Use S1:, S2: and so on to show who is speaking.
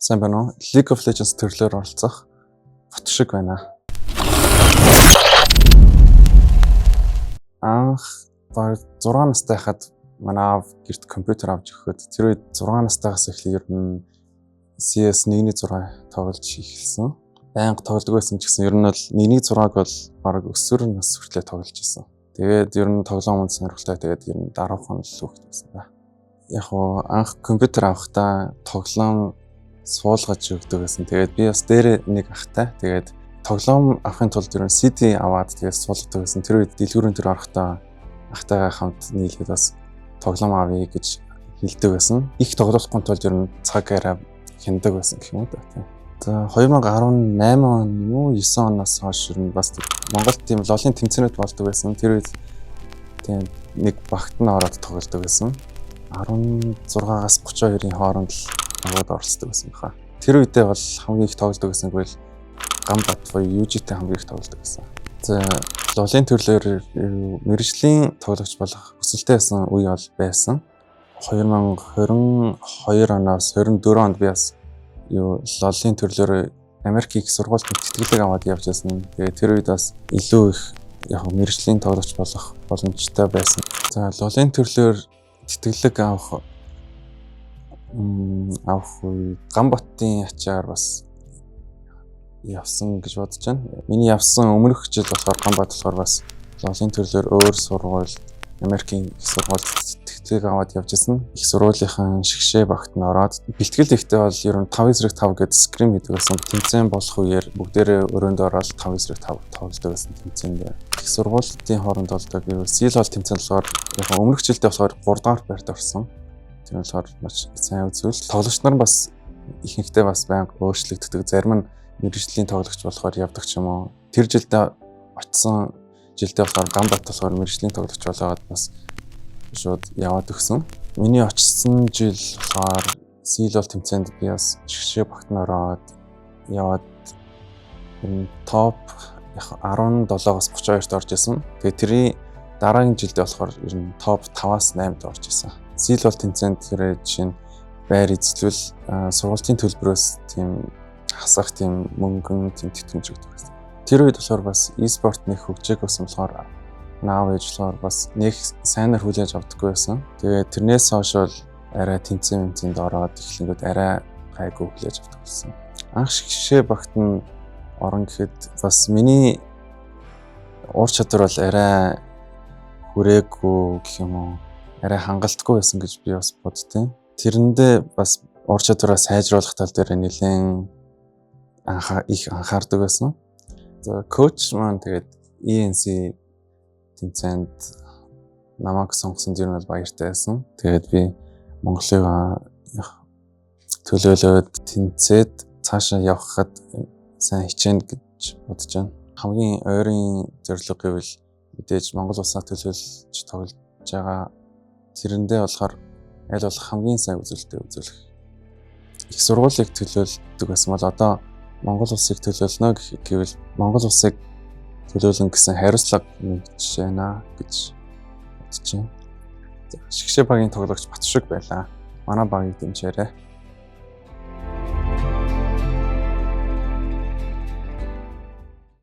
S1: Сайн байна уу? League of Legends төрлөөр оролцох бот шиг байна. Анх баг 6 настай хахад манай аав гэрт компьютер авч өгөхөд тэр үед 6 настайгаас эхлээ ер нь CS 1.6 тоглож эхэлсэн. Байнга тоглодог байсан ч гэсэн ер нь бол 1.6-г бол баг өсвөр нас хүртлээр тоглож байсан. Тэгээд ер нь тоглоом үн сонирхолтой тэгээд ер нь дараахан л хөвгт байсан ба. Яг уу анх компьютер авахдаа тоглоом суулгаж өгдөг байсан. Тэгээд би бас дээр нэг ахтай. Тэгээд тоглоом авахын тулд ер нь CD аваад тэгээд суулгадаг байсан. Тэр үед дэлгүүрийн төр орохдоо ахтайгаа хамт нийлээд бас тоглоом авъя гэж хэлдэг байсан. Их тоглохгүй тулд ер нь цаг арай хяндаг байсан гэх юм уу та. За 2018 он юу 9 оноос хойш ер нь бас Монголд тийм лолын тэмцээнүүд болдог байсан. Тэр үед тийм нэг багт нь ороод тоглодог байсан. 16-аас 32-ын хооронд л аваад оролцдог байсан баха. Тэр үедээ бол хамгийн их тоглодог байсан гэвэл Гамбат буюу UG-тэй хамгийн их тоглодог байсан. За лолын төрлөөр мэргэжлийн тоглогч болох хүсэлтэй байсан үе бол байсан. 2022 оноос 24 онд би бас лолын төрлөөр Америк их сургуульд тэтгэлэг аваад явж байсан. Тэгээ тэр үед бас илүү их яг мэргэжлийн тоглогч болох боломжтой байсан. За лолын төрлөөр тэтгэлэг авах үе Гамбатын ачаар бас явсан гэж бодож байна. Миний явсан өмнөх жил болохоор Гамбат болохоор бас лолын төрлөөр өөр сургууль Америкийн их сургуульд тэтгэлэг аваад явж байсан. Их сургуулийнхаа шигшээ багт нь ороод бэлтгэл ихтэй бол ер нь 5/5 гэдэг скрим хийдэг байсан. Тэмцээн болох үеэр бүгдээрээ өрөөнд ороод 5/5 тоглодог байсан тэмцээнд. Их сургуулийн хооронд болдог CL тэмцээн болохоор яг өмнөх жилдээ болохоор 3 дахь байрт орсон. Тэр болохоор маш сайн үзүүл. Тоглогч нар бас ихэнхдээ бас байнга өөрчлөгддөг. Зарим нь мэргэжлийн тоглогч болохоор явдаг ч юм уу. Тэр жилдээ очсон жилдээ болохоор Гамбат болохоор мэргэжлийн тоглогч болоод бас шууд яваад өгсөн. Миний очсон жил болохоор CL тэмцээнд би бас шигшээ багт нь ороод яваад топ 17-оос 32-т орж исэн. Тэгээ тэрийн дараагийн жилдээ болохоор ер нь топ 5-аас 8-д орж исэн. CL тэмцээнд тэр жишээ нь байр эзлүүл сургуулийн төлбөрөөс тийм хасах тийм мөнгөн тийм тэтгэмж өгдөг байсан. Тэр үед болохоор бас e-спорт нэг хөгжөөг байсан болохоор наав ээж болохоор бас нэг сайнаар хүлээж авдаггүй байсан. Тэгээ тэрнээс хойш бол арай тэмцээнд ороод эхлэнгүүд арай гайгүй хүлээж авдаг болсон. Анх шигшээ багт нь орон гэхэд бас миний уур чадвар бол арай хүрээгүй гэх юм уу. Арай хангалтгүй байсан гэж би бас боддیں۔ Тэрэндээ бас уур чадвараа сайжруулах тал дээр нэлээд их анхаардаг байсан. За коуч маань тэгээд ENC тэмцээнд намайг сонгосонд ер нь баяртай байсан. Тэгээд би Монголыг төлөөлөөд тэмцээд цаашаа явхад сайн хичээнэ гэж бодож байна. Хамгийн ойрын зорилго гэвэл мэдээж Монгол улсаа төлөөлж тоглож байгаа. Тэрэндээ болохоор аль болох хамгийн сайн үзүүлэлтээ үзүүлэх. Их сургуулийг төлөөлдөг байсан бол одоо Монгол улсыг төлөөлнө гэвэл Монгол улсыг төлөөлнө гэсэн хариуцлага нэгж байна гэж бодож байна. Шигшээ багийн тоглогч Батшиг байлаа. Манай багийг дэмжээрэй.